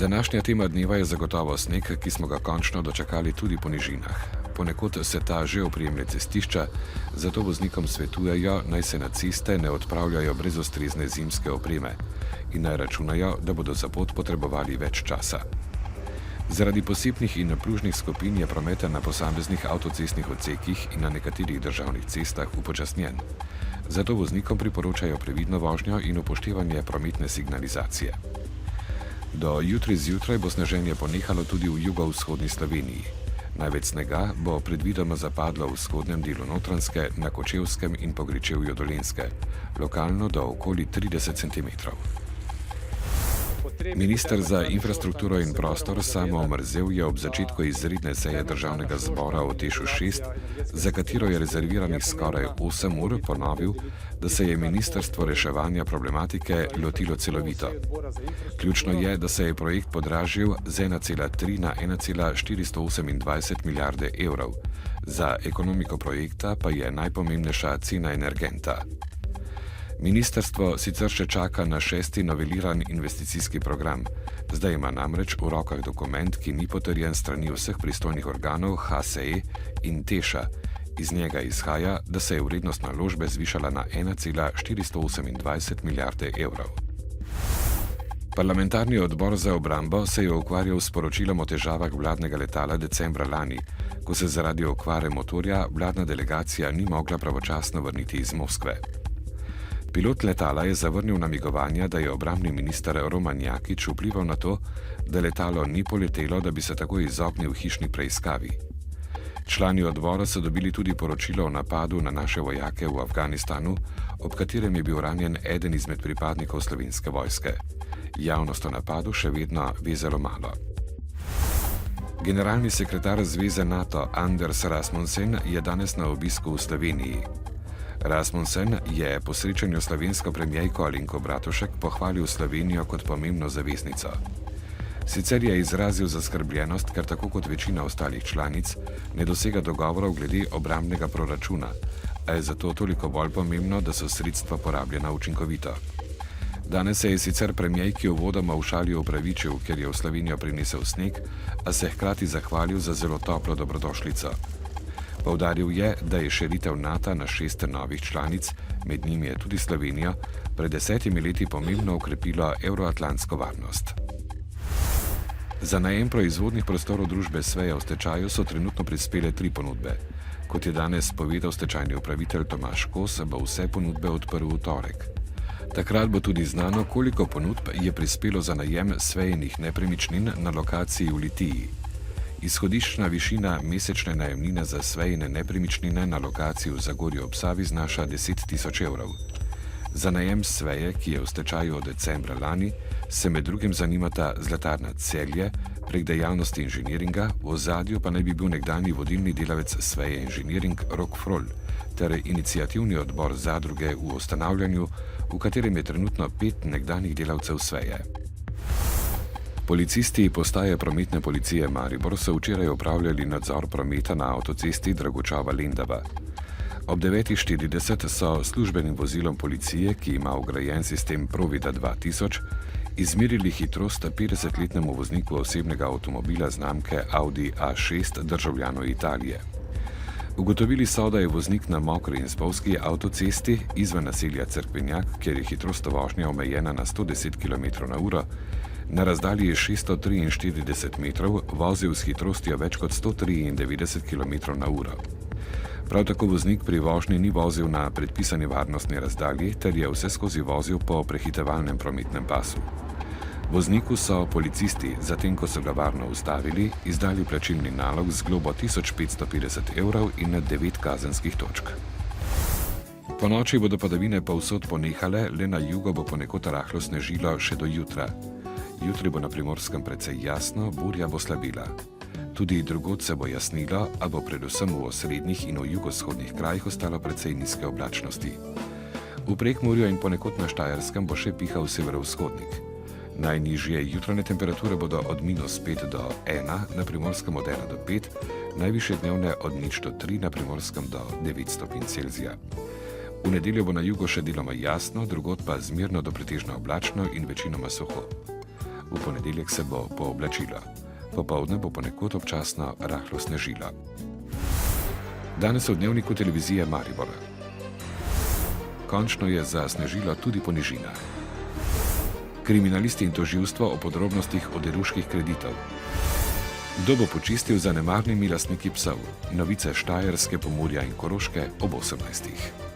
Današnja tema dneva je zagotovo sneg, ki smo ga končno dočakali tudi po nižinah. Ponekod se ta že oprijemlje cestišča, zato voznikom svetujejo, naj se na ceste ne odpravljajo brez ustrezne zimske opreme in naj računajo, da bodo za pot potrebovali več časa. Zaradi posebnih in pružnih skupin je promet na posameznih avtocestnih odsekih in na nekaterih državnih cestah upočasnjen. Zato voznikom priporočajo previdno vožnjo in upoštevanje prometne signalizacije. Do jutri zjutraj bo sneženje ponehalo tudi v jugovzhodni Sloveniji. Največ snega bo predvidoma zapadlo v vzhodnem delu Notranjske, na Kočevskem in po gričevju Dolenjske, lokalno do okoli 30 cm. Minister za infrastrukturo in prostor Samo Omerzel je ob začetku izredne seje državnega zbora o Tešu 6, za katero je rezerviranih skoraj 8 ur, ponovil, da se je ministrstvo reševanja problematike lotilo celovito. Ključno je, da se je projekt podražil z 1,3 na 1,428 milijarde evrov. Za ekonomiko projekta pa je najpomembnejša cena energenta. Ministrstvo sicer še čaka na 6. noveliran investicijski program. Zdaj ima namreč v rokah dokument, ki ni potrjen strani vseh pristojnih organov HSE in Teša. Iz njega izhaja, da se je vrednost naložbe zvišala na 1,428 milijarde evrov. Parlamentarni odbor za obrambo se je ukvarjal s poročilom o težavah vladnega letala decembra lani, ko se zaradi okvare motorja vladna delegacija ni mogla pravočasno vrniti iz Moskve. Pilot letala je zavrnil namigovanja, da je obrambni minister Roman Jakič vplival na to, da letalo ni poletelo, da bi se tako izognil hišni preiskavi. Člani odbora so dobili tudi poročilo o napadu na naše vojake v Afganistanu, ob katerem je bil ranjen eden izmed pripadnikov Slovenske vojske. Javnost o napadu še vedno ve zelo malo. Generalni sekretar Zveze NATO Anders Rasmussen je danes na obisku v Sloveniji. Rasmussen je po srečanju s slovensko premierko Alenko Bratušek pohvalil Slovenijo kot pomembno zaveznico. Sicer je izrazil zaskrbljenost, ker tako kot večina ostalih članic ne dosega dogovorov glede obrambnega proračuna, a je zato toliko bolj pomembno, da so sredstva porabljena učinkovito. Danes se je sicer premierki uvodoma v šali opravičil, ker je v Slovenijo prinesel sneg, a se hkrati zahvalil za zelo toplo dobrodošlico. Poudaril je, da je širitev NATO na 6 novih članic, med njimi je tudi Slovenija, pred 10 leti pomembno okrepilo evroatlantsko varnost. Za najem proizvodnih prostorov družbe Sveja v stečaju so trenutno prispele 3 ponudbe. Kot je danes povedal stečajni upravitelj Tomaž Kos, bo vse ponudbe odprl v torek. Takrat bo tudi znano, koliko ponudb je prispelo za najem Svejinih nepremičnin na lokaciji v Litiji. Izhodiščna višina mesečne najemnine za Svejine nepremičnine na lokaciji v Zagorju ob Savi znaša 10 tisoč evrov. Za najem Sveje, ki je v stečaju od decembra lani, se med drugim zanimata Zlatarna Celje prek dejavnosti inženiringa, v ozadju pa naj bi bil nekdanji vodilni delavec Sveje Inženiring Rok Frol ter iniciativni odbor zadruge v ustanavljanju, v katerem je trenutno 5 nekdanjih delavcev Sveje. Policisti postaje prometne policije Maribor so včeraj opravljali nadzor prometa na avtocesti Dragočava-Lendava. Ob 9:40 so službenim vozilom policije, ki ima vgrajen sistem Provida 2000, izmerili hitrost 50-letnemu vozniku osebnega avtomobila znamke Audi A6 državljanu Italije. Ugotovili so, da je voznik na mokri in spolzki avtocesti izven naselja Cerkvenjak, kjer je hitrost vožnje omejena na 110 km/h, na razdalji 643 metrov vozil s hitrostjo več kot 193 km/h. Prav tako voznik pri vožnji ni vozil na predpisani varnostni razdalji, ter je vseskozi vozil po prehitevalnem prometnem pasu. Vozniku so policisti, zatem ko so ga varno ustavili, izdali plačilni nalog z globo 1550 evrov in 9 kazenskih točk. Po noči bodo padavine povsod ponehale, le na jugu bo ponekod rahlo snežilo še do jutra. Jutri bo na Primorskem precej jasno, burja bo slabila. Tudi drugod se bo jasnilo, a bo predvsem v osrednjih in v jugovzhodnih krajih ostalo precej nizke oblačnosti. V Prekmurju in ponekod na Štajerskem bo še pihal severovzhodnik. Najnižje jutranje temperature bodo od -5 do 1, na Primorskem od 1 do 5, najvišje dnevne od 0 do 3, na Primorskem do 9 stopinj Celzija. V nedeljo bo na jugu še deloma jasno, drugod pa zmerno do pretežno oblačno in večinoma suho. v ponedeljek se bo pooblačilo. Popoldne bo ponekod občasno rahlo snežilo. Danes v dnevniku televizije Maribor. Končno je zasnežilo tudi po nižinah. Kriminalisti in tožilstvo o podrobnostih oderuških kreditov. Kdo bo počistil z zanemarnimi lastniki psov? Novice Štajerske, Pomurja in Koroške ob 18.